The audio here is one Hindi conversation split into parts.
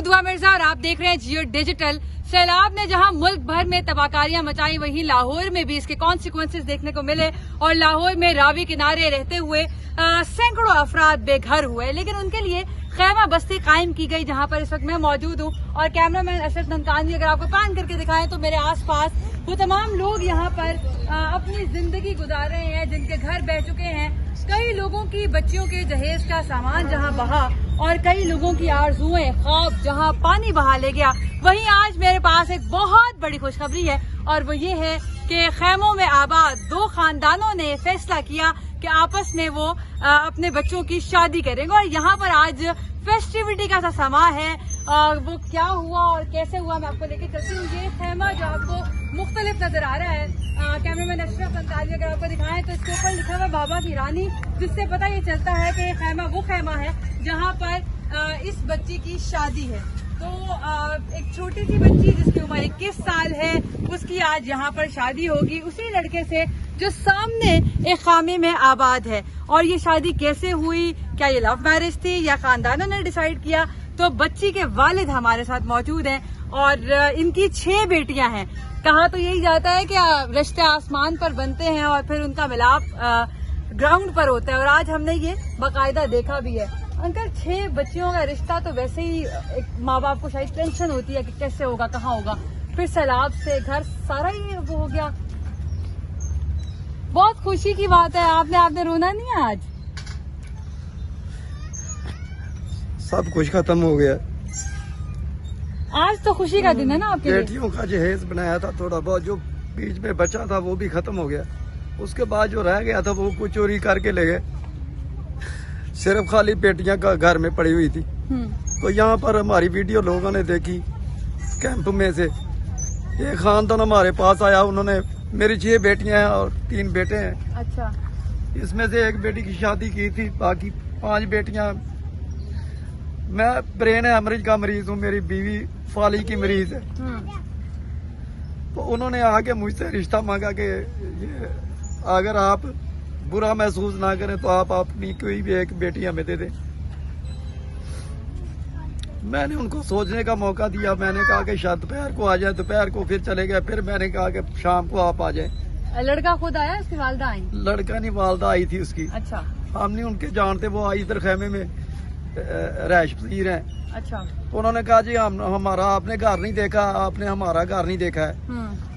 दुआ मिर्जा और आप देख रहे हैं जियो डिजिटल। सैलाब ने जहां मुल्क भर में तबाहकारियां मचाई, वहीं लाहौर में भी इसके कॉन्सिक्वेंसेस देखने को मिले और लाहौर में रावी किनारे रहते हुए सैकड़ों अफराद बेघर हुए। लेकिन उनके लिए खैमा बस्ती कायम की गई, जहां पर इस वक्त मैं मौजूद हूं। और कैमरामैन असद ननकानी अगर आपको पैन करके दिखाएं तो मेरे आसपास वो तमाम लोग यहाँ पर अपनी जिंदगी गुजार रहे हैं, जिनके घर बह चुके हैं। कई लोगों की बच्चियों के जहेज का सामान जहाँ बहा और कई लोगों की आरजुएं ख्वाब जहाँ पानी बहा ले गया। वहीं आज मेरे पास एक बहुत बड़ी खुशखबरी है और वो ये है कि खैमों में आबाद दो खानदानों ने फैसला किया कि आपस में वो अपने बच्चों की शादी करेंगे। और यहाँ पर आज फेस्टिविटी का सा समा है। वो क्या हुआ और कैसे हुआ मैं आपको लेके चलती हूँ। ये खैमा जो आपको मुख्तलिफ नजर आ रहा है, कैमरामैन अशरफ अंसारी अगर आपको दिखाएं तो इसके ऊपर लिखा हुआ बाबा की रानी, जिससे पता ये चलता है कि खैमा वो खैमा है जहाँ पर इस बच्ची की शादी है। तो एक छोटी सी बच्ची जिसकी उम्र 21 साल है, उसकी आज यहाँ पर शादी होगी उसी लड़के से जो सामने एक खामे में आबाद है। और ये शादी कैसे हुई, क्या ये लव मैरिज थी या खानदानों ने डिसाइड किया? तो बच्ची के वालिद हमारे साथ मौजूद हैं और इनकी 6 बेटियां हैं। कहा तो यही जाता है कि रिश्ते आसमान पर बनते हैं और फिर उनका मिलाप ग्राउंड पर होता है, और आज हमने ये बाकायदा देखा भी है। अंकल, 6 बच्चियों का रिश्ता तो वैसे ही एक माँ बाप को शायद टेंशन होती है कि कैसे होगा, कहाँ होगा, फिर सैलाब से घर सारा ही वो हो गया। बहुत खुशी की बात है, आपने रोना नहीं है आज? सब कुछ खत्म हो गया। आज तो खुशी का दिन है ना आपके लिए। बेटियों का जहेज बनाया था, थोड़ा बहुत जो बीच में बचा था वो भी खत्म हो गया। उसके बाद जो रह गया था वो कुछ चोरी करके ले गए। सिर्फ खाली बेटियां का घर में पड़ी हुई थी। तो यहाँ पर हमारी वीडियो लोगों ने देखी कैंप में से। ये खानदान हमारे पास आया, उन्होंने मेरी 6 बेटियां हैं और 3 बेटे हैं। अच्छा। इसमें से एक बेटी की शादी की थी, बाकी 5 बेटियां। मैं ब्रेन हेमरेज का मरीज हूँ, मेरी बीवी फाली की मरीज है। तो उन्होंने आके मुझसे रिश्ता मांगा कि ये अगर आप बुरा महसूस ना करें तो आप अपनी कोई भी एक बेटी हमें दे दें। मैंने उनको सोचने का मौका दिया। मैंने कहा कि शायद दोपहर को आ जाए, दोपहर को फिर चले गए। फिर मैंने कहा कि शाम को आप आ जाए। लड़का खुद आया, उसकी वालदा आई? लड़का नहीं, वालदा आई थी उसकी। अच्छा। हम नहीं उनके जानते, वो आई इधर खैमे में रैश पसीर हैं। अच्छा। तो उन्होंने कहा जी हमारा आपने घर नहीं देखा, आपने हमारा घर नहीं देखा है,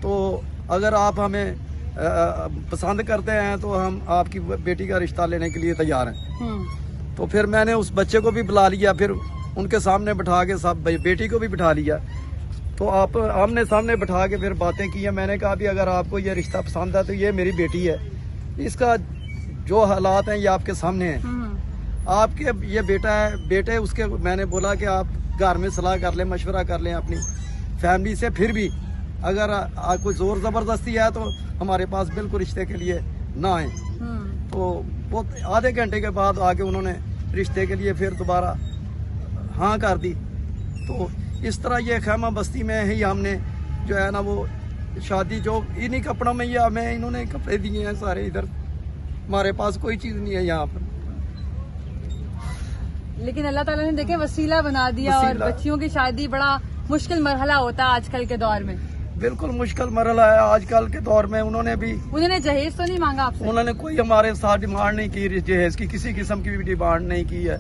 तो अगर आप हमें पसंद करते हैं तो हम आपकी बेटी का रिश्ता लेने के लिए तैयार हैं। तो फिर मैंने उस बच्चे को भी बुला लिया, फिर उनके सामने बिठा के सब बेटी को भी बिठा लिया। तो आप आमने सामने बिठा के फिर बातें की है। मैंने कहा भी अगर आपको ये रिश्ता पसंद है तो ये मेरी बेटी है, इसका जो हालात हैं ये आपके सामने हैं। आपके ये बेटा है, बेटे उसके मैंने बोला कि आप घर में सलाह कर लें, मशवरा कर लें अपनी फैमिली से। फिर भी अगर कोई जोर जबरदस्ती है तो हमारे पास बिल्कुल रिश्ते के लिए ना आए। तो वो आधे घंटे के बाद आके उन्होंने रिश्ते के लिए फिर दोबारा हाँ कर दी। तो इस तरह ये खैमा बस्ती में ही हमने जो है ना वो शादी, जो इन्हीं कपड़ों में ये हमें इन्होंने कपड़े दिए हैं सारे। इधर हमारे पास कोई चीज नहीं है यहाँ पर, लेकिन अल्लाह ताला ने देखे वसीला बना दिया। और बच्चियों की शादी बड़ा मुश्किल मरहला होता है आजकल के दौर में। बिल्कुल मुश्किल मरहला है आजकल के दौर में। उन्होंने जहेज तो नहीं मांगा आपसे? उन्होंने कोई हमारे साथ डिमांड नहीं की जहेज की, किसी किस्म की भी डिमांड नहीं की है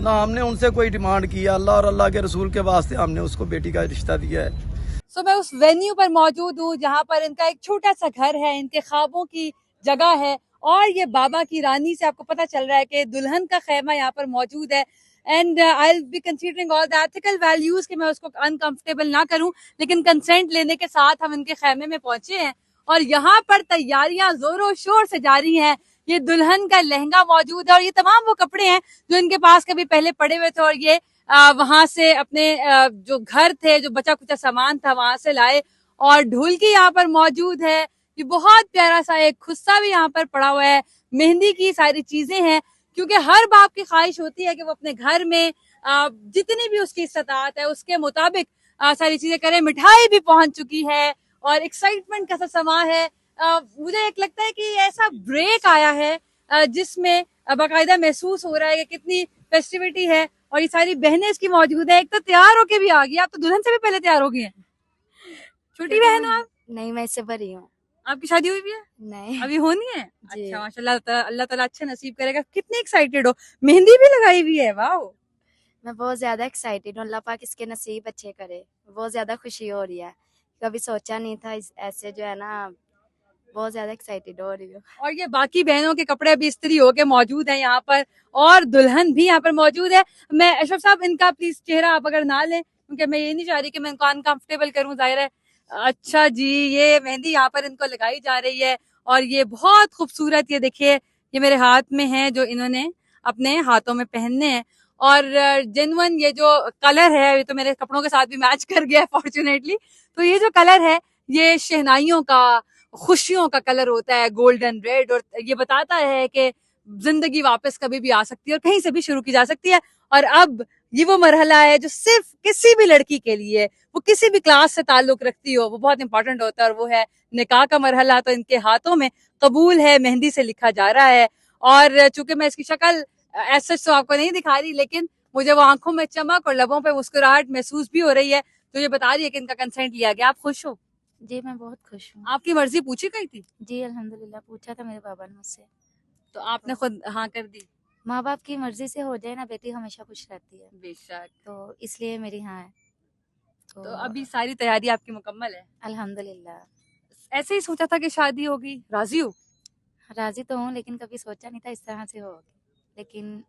ना हमने उनसे कोई डिमांड की है। अल्लाह और अल्लाह के रसूल के वास्ते हमने उसको बेटी का रिश्ता दिया है। सो मैं उस वेन्यू पर मौजूद हूँ जहाँ पर इनका एक छोटा सा घर है, इनके ख्वाबों की जगह है। और ये बाबा की रानी से आपको पता चल रहा है कि दुल्हन का खैमा यहाँ पर मौजूद है। And I will be considering all the ethical values कि मैं उसको अनकंफर्टेबल ना करूं, लेकिन कंसेंट लेने के साथ हम इनके खैमे में पहुंचे हैं और यहाँ पर तैयारियां जोरों शोर से जारी हैं। ये दुल्हन का लहंगा मौजूद है और ये तमाम वो कपड़े हैं जो इनके पास कभी पहले पड़े हुए थे और ये वहां से अपने जो घर थे, जो बचा कुचा सामान था वहां से लाए। और ढोलकी यहाँ पर मौजूद है। ये बहुत प्यारा सा एक खुस्सा भी यहाँ पर पड़ा हुआ है। मेहंदी की सारी चीजें हैं, क्योंकि हर बाप की ख्वाहिश होती है कि वो अपने घर में जितनी भी उसकी इस्तात है उसके मुताबिक सारी चीजें करे। मिठाई भी पहुंच चुकी है और एक्साइटमेंट का सा समा है। मुझे एक लगता है कि ऐसा ब्रेक आया है जिसमें बाकायदा महसूस हो रहा है कि कितनी फेस्टिविटी है और ये सारी बहनें इसकी मौजूद है। एक तो तैयार होके भी आ गई, आप तो दुल्हन से भी पहले तैयार हो गई हैं। छोटी बहन हो आप? नहीं, मैं इससे बड़ी हूँ। आपकी शादी हुई भी है? नहीं। अभी होनी है? जी। अच्छा, माशाल्लाह, अल्लाह ताला अच्छा नसीब करेगा। कितने एक्साइटेड हो? मेहंदी भी लगाई हुई है, वाह। मैं बहुत ज्यादा एक्साइटेड हूँ, अल्लाह पाक इसके नसीब अच्छे करे। बहुत ज्यादा खुशी हो रही है, कभी सोचा नहीं था ऐसे जो है ना, बहुत ज्यादा एक्साइटेड हो रही हूँ। और ये बाकी बहनों के कपड़े भी इस्त्री होके मौजूद हैं यहाँ पर, और दुल्हन भी यहाँ पर मौजूद है। मैं अशरफ साहब, इनका प्लीज चेहरा आप अगर ना लें, क्योंकि मैं ये नहीं चाह रही कि मैं इनको अनकंफर्टेबल करूं, जाहिर है। अच्छा जी, ये मेहंदी यहाँ पर इनको लगाई जा रही है, और ये बहुत खूबसूरत, ये देखिए, ये मेरे हाथ में है जो इन्होंने अपने हाथों में पहनने हैं। और जेन्युइन ये जो कलर है, ये तो मेरे कपड़ों के साथ भी मैच कर गया है फॉर्चुनेटली। तो ये जो कलर है, ये शहनाइयों का, खुशियों का कलर होता है, गोल्डन रेड, और ये बताता है कि जिंदगी वापस कभी भी आ सकती है और कहीं से भी शुरू की जा सकती है। और अब ये वो मरहला है जो सिर्फ किसी भी लड़की के लिए, वो किसी भी क्लास से ताल्लुक रखती हो, वो बहुत इंपॉर्टेंट होता है, और वो है निकाह का मरहला। तो इनके हाथों में कबूल है मेहंदी से लिखा जा रहा है। और चूंकि मैं इसकी शक्ल ऐसा तो आपको नहीं दिखा रही, लेकिन मुझे वो आंखों में चमक और लबों पे मुस्कुराहट महसूस भी हो रही है, तो ये बता रही है कि इनका कंसेंट लिया गया। आप खुश हो? जी, मैं बहुत खुश हूँ। आपकी मर्जी पूछी गई थी? जी अल्हम्दुलिल्लाह, पूछा था मेरे पापा ने मुझसे, तो आपने खुद हाँ कर दी? माँ बाप की मर्जी से हो जाए ना, बेटी हमेशा खुश रहती है, बेशक। तो इसलिए मेरी हाँ है। तो अभी सारी तैयारी आपकी मुकम्मल है? अल्हम्दुलिल्लाह। ऐसे ही सोचा था कि शादी होगी, राजी हो? राजी तो हूँ, लेकिन कभी सोचा नहीं था इस तरह से होगी, लेकिन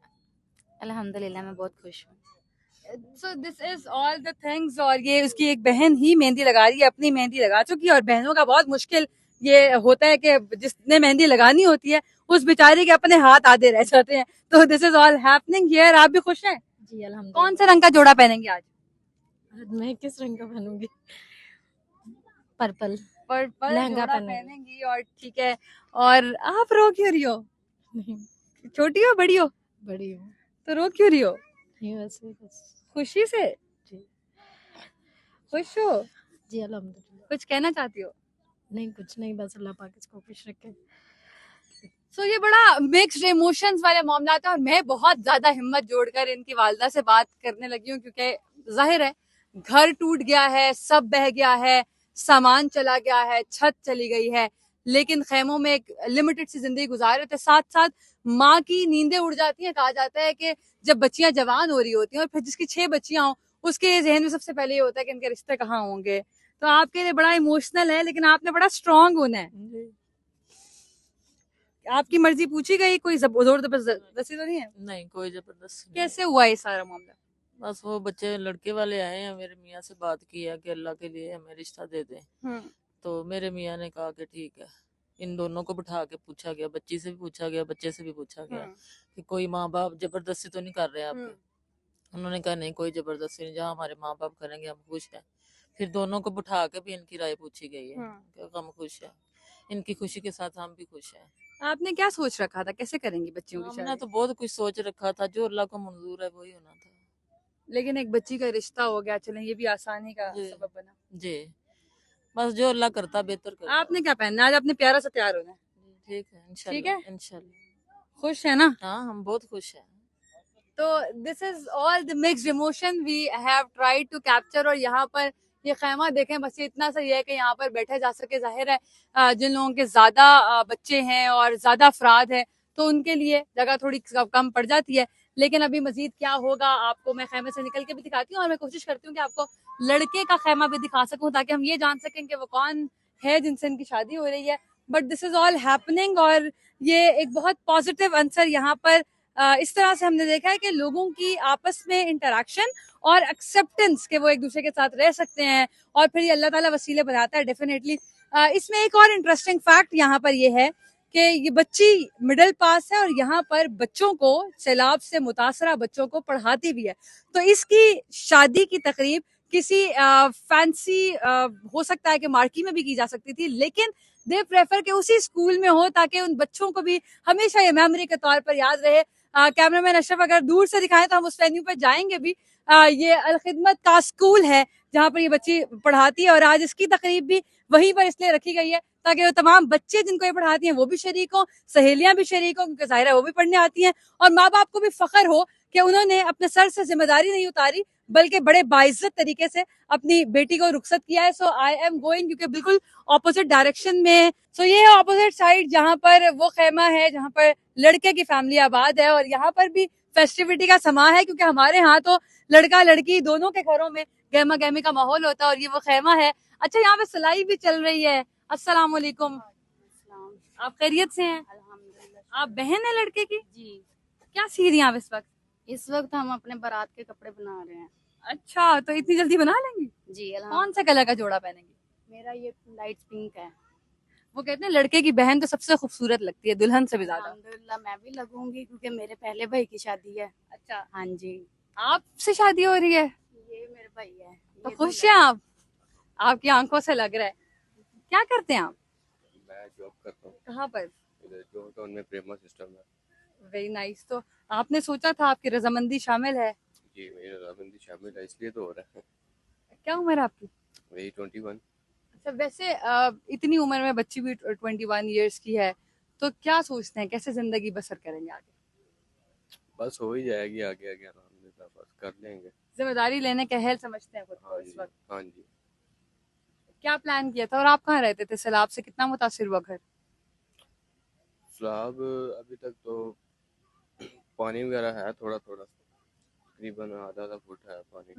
अल्हम्दुलिल्लाह मैं बहुत खुश हूँ। So this is all the things. और ये उसकी एक बहन ही मेहंदी लगा रही है, अपनी मेहंदी लगा चुकी है। और बहनों का बहुत मुश्किल ये होता है कि जिसने मेहंदी लगानी होती है, उस बेचारी के अपने हाथ आधे रह जाते हैं। तो this is all happening here. आप भी खुश हैं? जी अल्हम्दुलिल्लाह। कौन से रंग का जोड़ा पहनेंगे आज? मैं किस रंग का पहनूंगी? पर्पल। पर्पल लहंगा जोड़ा पहनूंगी। पहनेंगी, और ठीक है। और आप रो क्यों रही हो? नहीं, छोटी हो बड़ी हो? बड़ी हूँ। तो रो क्यों रही हो? नहीं, वैसे ही बस। खुशी से? जी। खुश हो? जी अल्हम्दुलिल्लाह। कुछ कहना चाहती हो? नहीं, कुछ नहीं, बस अल्लाह पाक इसको खुश रखे। सो ये बड़ा मिक्स्ड इमोशंस वाले मामला था, और मैं बहुत ज्यादा हिम्मत जोड़कर इनकी वालदा से बात करने लगी हूँ, क्योंकि जाहिर है घर टूट गया है, सब बह गया है, सामान चला गया है, छत चली गई है, लेकिन खेमों में एक लिमिटेड सी जिंदगी गुजार रहे थे। साथ साथ माँ की नींदें उड़ जाती हैं। कहा जाता है कि जब बच्चियां जवान हो रही होती हैं, और फिर जिसकी 6 बच्चियां हों, उसके जहन में सबसे पहले ये होता है कि इनके रिश्ते कहाँ होंगे। तो आपके लिए बड़ा इमोशनल है, लेकिन आपने बड़ा स्ट्रांग होना है। आपकी मर्जी पूछी गई, कोई जोर जबरदस्ती तो नहीं है? नहीं, कोई जबरदस्ती नहीं। कैसे हुआ ये सारा मामला? बस वो बच्चे लड़के वाले आए हैं, मेरे मियाँ से बात की है कि अल्लाह के लिए हमें रिश्ता दे दें। तो मेरे मियाँ ने कहा कि ठीक है। इन दोनों को बिठा के पूछा गया, बच्ची से भी पूछा गया, बच्चे से भी पूछा गया कि कोई माँ बाप जबरदस्ती तो नहीं कर रहे आपके। उन्होंने कहा नहीं, कोई जबरदस्ती नहीं, जहाँ हमारे माँ बाप करेंगे हम खुश हैं। फिर दोनों को बिठा के भी इनकी राय पूछी गई है कि हम खुश हैं, इनकी खुशी के साथ हम भी खुश हैं। आपने क्या सोच रखा था, कैसे करेंगी बच्चियों की हमने शादी? तो बहुत कुछ सोच रखा था, जो अल्लाह को मंजूर है वही होना था। लेकिन एक बच्ची का रिश्ता हो गया, चलें ये भी आसानी का जी। सबब बना। जी, बस जो अल्लाह करता बेहतर करता। आपने क्या पहनना है आज? अपने प्यारा से तैयार होना है। ठीक है, इंशाल्लाह। ठीक है? इंशाल्लाह। खुश है ना? हाँ, हम बहुत खुश हैं। तो this is all the mixed emotion we have tried to capture. और यहाँ पर ये खेमा देखें, बस ये इतना सही है कि यहाँ पर बैठा जा सके। जाहिर है जिन लोगों के ज्यादा बच्चे हैं और ज्यादा अफराद हैं, तो उनके लिए जगह थोड़ी कम पड़ जाती है। लेकिन अभी मजीद क्या होगा, आपको मैं खेमे से निकल के भी दिखाती हूँ, और मैं कोशिश करती हूँ कि आपको लड़के का खेमा भी दिखा सकूँ, ताकि हम ये जान सकें कि वो कौन है जिनसे इनकी शादी हो रही है। But this is all happening, और ये एक बहुत पॉजिटिव आंसर यहाँ पर इस तरह से हमने देखा है कि लोगों की आपस में इंटरेक्शन और एक्सेप्टेंस के वो एक दूसरे के साथ रह सकते हैं, और फिर ये अल्लाह ताला वसीले बनाता है डेफिनेटली। इसमें एक और इंटरेस्टिंग फैक्ट यहाँ पर ये है कि ये बच्ची मिडिल पास है, और यहाँ पर बच्चों को, सैलाब से मुतासरा बच्चों को पढ़ाती भी है। तो इसकी शादी की तकरीब किसी फैंसी हो सकता है कि मार्की में भी की जा सकती थी, लेकिन दे प्रेफर के उसी स्कूल में हो, ताकि उन बच्चों को भी हमेशा ये मेमोरी के तौर पर याद रहे। कैमरामैन अशरफ अगर दूर से दिखाएं तो हम उस वेन्यू पर जाएंगे भी। ये अल खिदमत का स्कूल है जहाँ पर ये बच्ची पढ़ाती है, और आज इसकी तकरीब भी वहीं पर इसलिए रखी गई है ताकि वो तमाम बच्चे जिनको ये पढ़ाती हैं वो भी शरीक हों, सहेलियां भी शरीक हों, क्योंकि जाहिर है वो भी पढ़ने आती हैं, और माँ बाप को भी फख्र हो कि उन्होंने अपने सर से जिम्मेदारी नहीं उतारी बल्कि बड़े बाइज्जत तरीके से अपनी बेटी को रुखसत किया है। सो आई एम गोइंग, क्योंकि बिल्कुल ऑपोजिट डायरेक्शन में। सो ये है ऑपोजिट साइड जहां पर वो खेमा है जहां पर लड़के की फैमिली आबाद है, और यहाँ पर भी फेस्टिविटी का समा है, क्योंकि हमारे यहाँ तो लड़का लड़की दोनों के घरों में गहमा गहमी का माहौल होता है, और ये वो खेमा है। अच्छा, यहाँ पे सिलाई भी चल रही है। अस्सलाम वालेकुम, आप खैरियत से हैं? अल्हम्दुलिल्लाह। आप बहन है लड़के की? जी, क्या सी रही हैं आप इस वक्त? इस वक्त हम अपने बारात के कपड़े बना रहे हैं। अच्छा, तो इतनी जल्दी बना लेंगी? जी कौन से कलर का जोड़ा पहनेंगी? मेरा ये लाइट पिंक है। वो कहते हैं लड़के की बहन तो सबसे खूबसूरत लगती है दुल्हन से भी ज्यादा। अल्हम्दुलिल्लाह, मैं भी लगूंगी क्योंकि मेरे पहले भाई की शादी है। अच्छा, हाँ जी, आपसे शादी हो रही है ये मेरे भाई है। तो ये खुश हैं आप? आपकी आंखों से लग रहा है। क्या करते हैं आप? मैं जॉब करता हूँ कहाँ पर? इधर जो टाउन में प्रेमा सिस्टम है। Very nice. तो आपने सोचा था आपकी रजामंदी शामिल है? जी मेरी रजामंदी शामिल है, इसलिए तो हो रहा है। क्या उम्र है आपकी? वही 21। अच्छा, वैसे इतनी उम्र में बच्ची भी 21 ईयर्स की है, तो क्या सोचते हैं कैसे जिंदगी बसर करेंगे आगे? बस हो ही जाएगी आगे आगे अल्हम्दुलिल्लाह, बस कर लेंगे। जिम्मेदारी लेने के अहल समझते हैं खुद को हाँ इस जी, वक्त? हाँ जी। क्या प्लान किया था और आप कहाँ रहते थे? सैलाब से कितना मुतासिर हुआ घर? सैलाब अभी तक तो पानी वगैरह है थोड़ा थोड़ा, तकरीबन आधा फुट है पानी।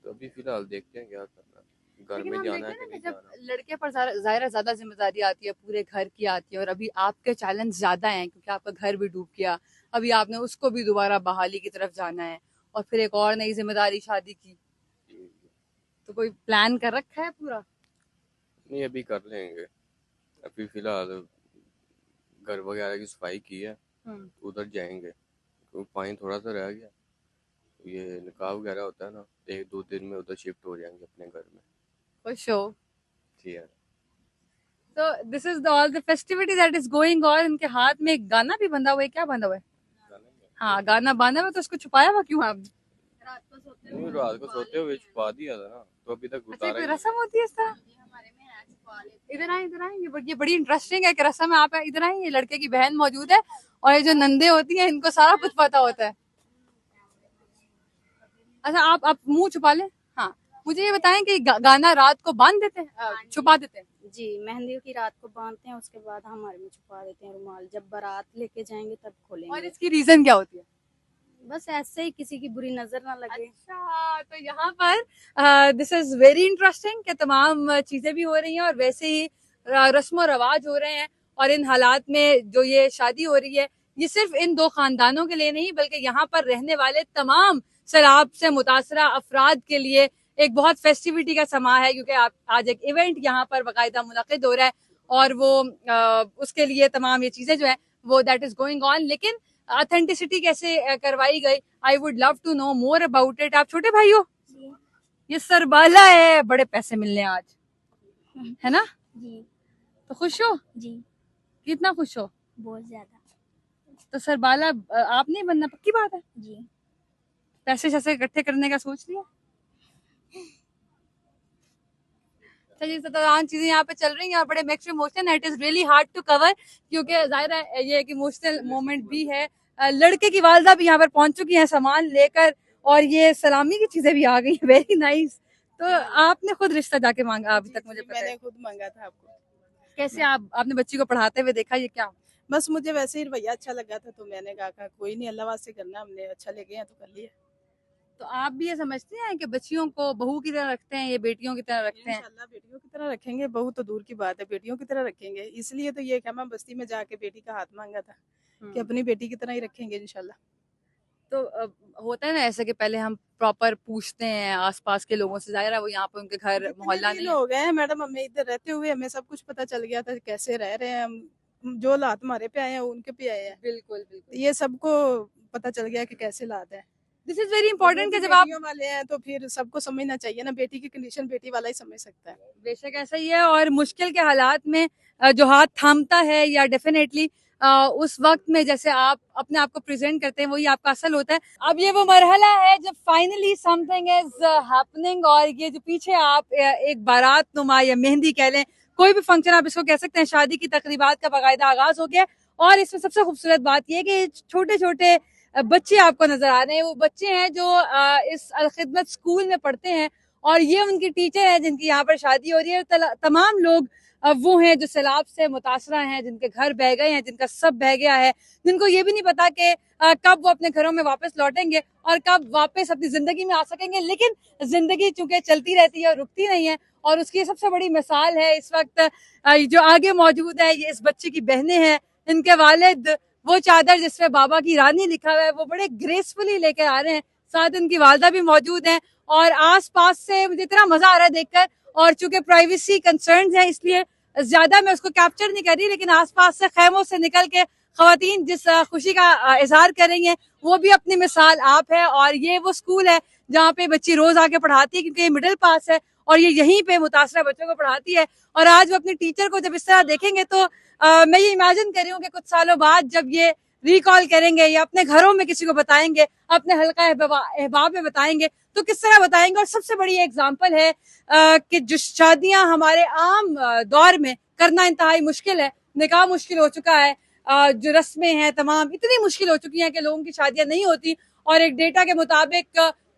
तो अभी फिलहाल देखते हैं क्या करना है, घर लेकिन में हम जाना है देखते कि हैं नहीं ना कि जाना। जब लड़के पर ज़ाहिर ज्यादा जिम्मेदारी आती है, पूरे घर की आती है, और अभी आपके चैलेंज ज्यादा हैं क्योंकि आपका घर भी डूब गया, अभी आपने उसको भी दोबारा बहाली की तरफ जाना है, और फिर एक और नई जिम्मेदारी शादी की। जी, तो कोई प्लान कर रखा है पूरा? नहीं अभी कर लेंगे। अभी फिलहाल घर वगैरह की सफाई की है, उधर जाएंगे क्योंकि पानी थोड़ा सा रह गया। ये निकाह वगैरह होता है ना, 1-2 दिन में उधर शिफ्ट हो जाएंगे अपने घर में। खुश हो? जी यार। तो this is all the festivity that is going on. इनके हाथ में एक गाना भी बंधा हुआ है। क्या बंधा हुआ है? हाँ, गाना बांधा हुआ, तो उसको छुपाया हुआ क्यों आपने? नहीं, रात को सोते हुए छुपा दिया था ना, तो अभी तक अच्छा, उतारा कोई ही नहीं। रस्म होती है इस तरह? इधर आए, इधर आए। ये बड़ी इंटरेस्टिंग है कि रस्म है। आप इधर आए, ये लड़के की बहन मौजूद है, और ये जो नंदे होती हैं इनको सारा कुछ पता होता है। अच्छा, आप मुंह छुपा लें। हाँ, मुझे ये बताएं कि गाना रात को बांध देते हैं, छुपा देते हैं? जी, मेहंदी की रात को बांधते हैं, उसके बाद हमारे में छुपा देते हैं रुमाल। जब बारात लेके जाएंगे तब और खोलेंगे। इसकी रीजन क्या होती है? बस ऐसे ही, किसी की बुरी नजर ना लगे। अच्छा, तो यहाँ पर दिस इज वेरी इंटरेस्टिंग कि तमाम चीजें भी हो रही हैं और वैसे ही रस्म और रवाज हो रहे हैं, और इन हालात में जो ये शादी हो रही है ये सिर्फ इन दो खानदानों के लिए नहीं बल्कि यहाँ पर रहने वाले तमाम सैलाब से मुतासरा अफराद के लिए एक बहुत फेस्टिविटी का समा है, क्योंकि आज एक इवेंट यहाँ पर बाकायदा मुनक़िद हो रहा है, और वो उसके लिए तमाम ये चीजें जो है वो दैट इज गोइंग ऑन। लेकिन ऑथेंटिसिटी कैसे करवाई गई, I would love to know more about it. आप छोटे भाई हो? ये सरबाला है, बड़े पैसे मिलने आज, है ना? जी तो खुश हो? जी, कितना खुश हो? बहुत ज्यादा। तो सरबाला आप नहीं बनना, पक्की बात है? जी, पैसे शैसे इकट्ठे करने का सोच लिया? चलिए, तो तमाम चीजें यहाँ पे चल रही हैं, बड़े मिक्स्ड इमोशन है। It is really hard to cover, क्योंकि जाहिर है ये एक इमोशनल मोमेंट भी है। लड़के की वालदा भी यहाँ पर पहुंच चुकी हैं सामान लेकर, और ये सलामी की चीजें भी आ गई। Very nice. तो आपने खुद रिश्ता जाके मांगा? अभी तक मुझे पता है। मैंने खुद मांगा था आपको। कैसे आपने बच्ची को पढ़ाते हुए देखा? ये क्या? बस मुझे वैसे ही रवैया अच्छा लगा था, तो मैंने कहा कोई नहीं, अल्लाह वास्ते करना, हमने अच्छा लगे हैं तो कर लिया। तो आप भी ये समझते हैं कि बच्चियों को बहू की तरह रखते हैं, ये बेटियों की तरह रखते हैं? इंशाल्लाह बेटियों की तरह रखेंगे, बहू तो दूर की बात है, बेटियों की तरह रखेंगे। इसलिए तो ये खेमा बस्ती में जाके बेटी का हाथ मांगा था कि अपनी बेटी की तरह ही रखेंगे इंशाल्लाह। तो होता है ना ऐसे कि पहले हम प्रॉपर पूछते हैं आसपास के लोगों से, जाहिर है वो यहाँ पे उनके घर मोहल्ला नहीं है। हो गए हैं मैडम, हमें इधर रहते हुए हमें सब कुछ पता चल गया था कैसे रह रहे हैं हम, जो हालात हमारे पे आए हैं उनके पे आए हैं। बिल्कुल बिल्कुल, ये सबको पता चल गया कि कैसे हालात है। दिस इज वेरी इंपॉर्टेंट कि जब आप, बेटियों वाले हैं तो फिर सबको समझना चाहिए ना, बेटी की कंडीशन बेटी वाला ही समझ सकता है। बेशक ऐसा ही है, और मुश्किल के हालात में जो हाथ थामता है या डेफिनेटली उस वक्त में जैसे आप अपने आप को प्रेजेंट करते हैं वही आपका असल होता है। अब ये वो मरहला है जब फाइनली समथिंग इज हैपनिंग, और ये जो पीछे आप एक बारात नुमा या मेहंदी कह लें, कोई भी फंक्शन आप इसको कह सकते हैं, शादी की तकरीबात का बाकायदा आगाज हो गया। और इसमें सबसे खूबसूरत बात यह है कि छोटे छोटे बच्चे आपको नजर आ रहे हैं, वो बच्चे हैं जो इस अल खिदमत स्कूल में पढ़ते हैं और ये उनकी टीचर है जिनकी यहाँ पर शादी हो रही है। तमाम लोग वो हैं जो सैलाब से मुतासरा हैं, जिनके घर बह गए हैं, जिनका सब बह गया है, जिनको ये भी नहीं पता कि कब वो अपने घरों में वापस लौटेंगे और कब वापस अपनी जिंदगी में आ सकेंगे। लेकिन जिंदगी चूंकि चलती रहती है और रुकती नहीं है, और उसकी सबसे बड़ी मिसाल है इस वक्त जो आगे मौजूद है, ये इस बच्चे की बहनें हैं। इनके वालिद वो चादर जिसमें बाबा की रानी लिखा हुआ है वो बड़े ग्रेसफुली लेकर आ रहे हैं, साथ उनकी वालदा भी मौजूद हैं। और आस पास से मुझे इतना मजा आ रहा है देखकर, और चूंकि प्राइवेसी कंसर्न्स हैं इसलिए ज्यादा मैं उसको कैप्चर नहीं कर रही, लेकिन आसपास से खैमों से निकल के खवातीन जिस खुशी का इजहार कर रही हैं वो भी अपनी मिसाल आप है। और ये वो स्कूल है जहाँ पे बच्ची रोज आके पढ़ाती है, क्योंकि ये मिडिल पास है और ये यहीं पे मुतासरा बच्चों को पढ़ाती है। और आज वो अपनी टीचर को जब इस तरह देखेंगे तो मैं ये इमेजिन कर रही हूँ कि कुछ सालों बाद जब ये रिकॉल करेंगे या अपने घरों में किसी को बताएंगे, अपने हल्का अहबाब में बताएंगे, तो किस तरह बताएंगे। और सबसे बड़ी एग्जाम्पल है कि जो शादियां हमारे आम दौर में करना इंतहाई मुश्किल है, निकाह मुश्किल हो चुका है, जो रस्में हैं तमाम इतनी मुश्किल हो चुकी हैं कि लोगों की शादियां नहीं होती। और एक डेटा के मुताबिक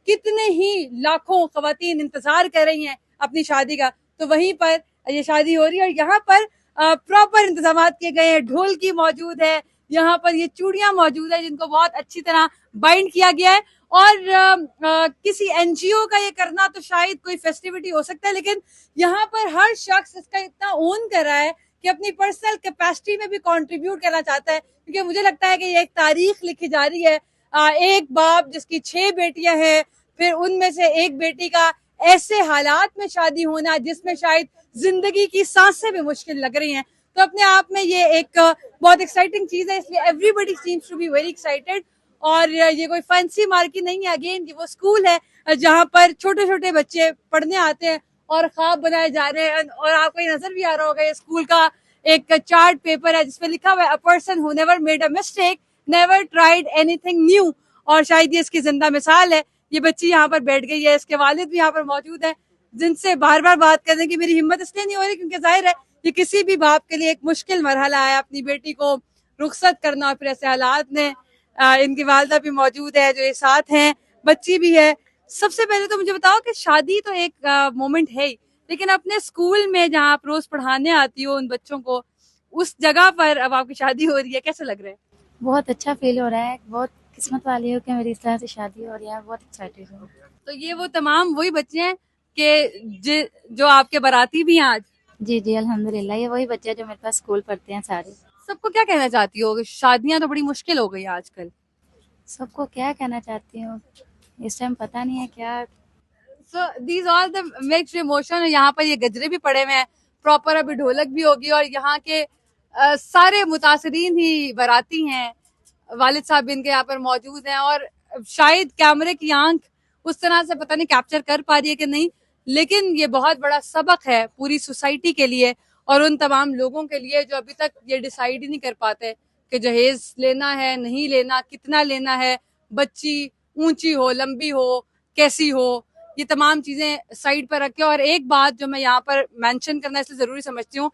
कितने ही लाखों खवातीन इंतजार कर रही हैं अपनी शादी का, तो वहीं पर ये शादी हो रही है। और यहाँ पर प्रॉपर इंतजाम किए गए हैं, ढोल की मौजूद है, यहाँ पर ये चूड़ियां मौजूद है जिनको बहुत अच्छी तरह बाइंड किया गया है। और किसी एनजीओ का ये करना तो शायद कोई फेस्टिविटी हो सकता है, लेकिन यहाँ पर हर शख्स इसका इतना ओन कर रहा है कि अपनी पर्सनल कैपेसिटी में भी कंट्रीब्यूट करना चाहता है, क्योंकि मुझे लगता है कि ये एक तारीख लिखी जा रही है। एक बाप जिसकी 6 बेटियां हैं, फिर उनमें से एक बेटी का ऐसे हालात में शादी होना जिसमें शायद जिंदगी की सांसें भी मुश्किल लग रही हैं, तो अपने आप में ये एक बहुत एक्साइटिंग चीज है। इसलिए everybody seems to be very excited. और ये कोई फैंसी मार्केट नहीं है, अगेन ये वो स्कूल है जहाँ पर छोटे छोटे बच्चे पढ़ने आते हैं और ख्वाब बनाए जा रहे हैं। और आपको ये नजर भी आ रहा होगा, ये स्कूल का एक चार्ट पेपर है जिसमें लिखा हुआ है a person who never made a mistake never tried anything new. और शायद ये इसकी जिंदा मिसाल है। ये बच्ची यहाँ पर बैठ गई है, इसके वालिद भी यहाँ पर मौजूद है, जिनसे बार बार बात करने की मेरी हिम्मत इसलिए नहीं हो रही क्योंकि जाहिर है ये किसी भी बाप के लिए एक मुश्किल मरहला है, अपनी बेटी को रुखसत करना। और फिर ऐसे हालात में इनकी वालदा भी मौजूद है जो ये साथ हैं, बच्ची भी है। सबसे पहले तो मुझे बताओ कि शादी तो एक मोमेंट है ही, लेकिन अपने स्कूल में जहाँ आप रोज पढ़ाने आती हो उन बच्चों को, उस जगह पर अब आपकी शादी हो रही है, कैसे लग रहा है? बहुत अच्छा फील हो रहा है, बहुत किस्मत वाली हूँ कि मेरी इस तरह से शादी हो रही है, बहुत एक्साइटेड हूँ। तो ये वो तमाम वही बच्चे हैं कि जो आपके बाराती भी हैं आज? जी जी अल्हम्दुलिल्लाह, ये वही बच्चे जो मेरे पास स्कूल पढ़ते हैं सारे। सबको क्या कहना चाहती हो? शादियां तो बड़ी मुश्किल हो गई आजकल। सबको क्या कहना चाहती हूँ, इस टाइम पता नहीं है क्या। So these all the mixed emotion. यहाँ पर ये गजरे भी पड़े हुए हैं, प्रॉपर अभी ढोलक भी होगी, और यहाँ के सारे मुतासरीन ही बाराती हैं, वालिद साहब इनके यहाँ पर मौजूद हैं। और शायद कैमरे की आंख उस तरह से पता नहीं कैप्चर कर पा रही है कि नहीं, लेकिन ये बहुत बड़ा सबक है पूरी सोसाइटी के लिए और उन तमाम लोगों के लिए जो अभी तक ये डिसाइड ही नहीं कर पाते कि जहेज लेना है नहीं लेना, कितना लेना है, बच्ची ऊंची हो लंबी हो कैसी हो, ये तमाम चीजें साइड पर रखे। और एक बात जो मैं यहाँ पर मेंशन करना इसलिए जरूरी समझती हूँ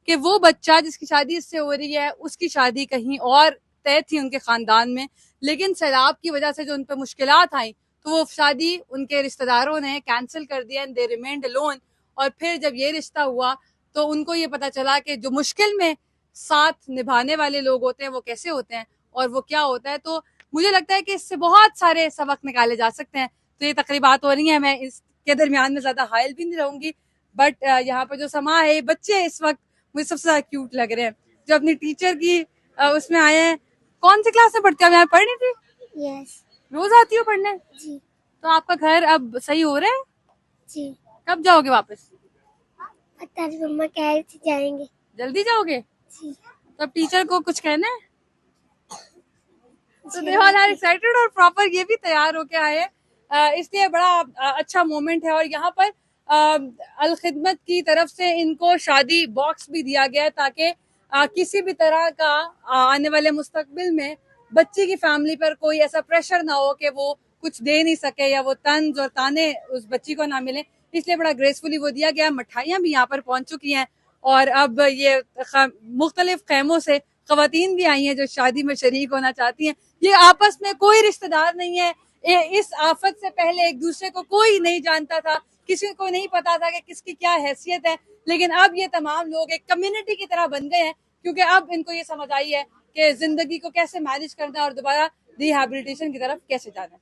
कि वो बच्चा जिसकी शादी इससे हो रही है उसकी शादी कहीं और तय थी उनके खानदान में, लेकिन सैलाब की वजह से जो उन पर मुश्किलात आई तो वो शादी उनके रिश्तेदारों ने कैंसिल कर दिया, एंड दे रिमेन्ड अलोन। और फिर जब ये रिश्ता हुआ तो उनको ये पता चला कि जो मुश्किल में साथ निभाने वाले लोग होते हैं वो कैसे होते हैं और वो क्या होता है। तो मुझे लगता है कि इससे बहुत सारे सबक निकाले जा सकते हैं। तो ये तकरीबात हो रही हैं, मैं इसके दरमियान में ज्यादा हायल भी नहीं रहूंगी, बट यहाँ पर जो समा है, बच्चे इस वक्त मुझे सबसे ज्यादा क्यूट लग रहे हैं जो अपनी टीचर की उसमें आए हैं। कौन सी क्लास में पढ़ते हो? यहाँ पढ़नी थी? यस रोज आती हो पढ़ने? जी तो आपका घर अब सही हो रहा है? जी। कब जाओगे वापस? पता नहीं, मम्मा कह रही थी जाएंगे। जल्दी जाओगे? जी तो अब टीचर को कुछ कहना है? तो दे ऑल आर एक्साइटेड और प्रॉपर ये भी तैयार होके आए हैं, इसलिए बड़ा अच्छा मोमेंट है। और यहाँ पर अल खिदमत की तरफ से इनको शादी बॉक्स भी दिया गया है ताकि किसी भी तरह का आने वाले मुस्तकबिल में बच्ची की फैमिली पर कोई ऐसा प्रेशर ना हो कि वो कुछ दे नहीं सके या वो तंज और ताने उस बच्ची को ना मिले, इसलिए बड़ा ग्रेसफुली वो दिया गया। मिठाइयाँ भी यहाँ पर पहुंच चुकी हैं और अब ये मुख्तलिफ खैमों से खवातीन भी आई हैं जो शादी में शरीक होना चाहती हैं, ये आपस में कोई रिश्तेदार नहीं है। इस आफत से पहले एक दूसरे को कोई नहीं जानता था, किसी को नहीं पता था कि किसकी क्या हैसियत है, लेकिन अब ये तमाम लोग एक कम्युनिटी की तरह बन गए हैं, क्योंकि अब इनको ये समझ आई है कि जिंदगी को कैसे मैनेज करना है और दोबारा रिहैबिलिटेशन की तरफ कैसे जाना है।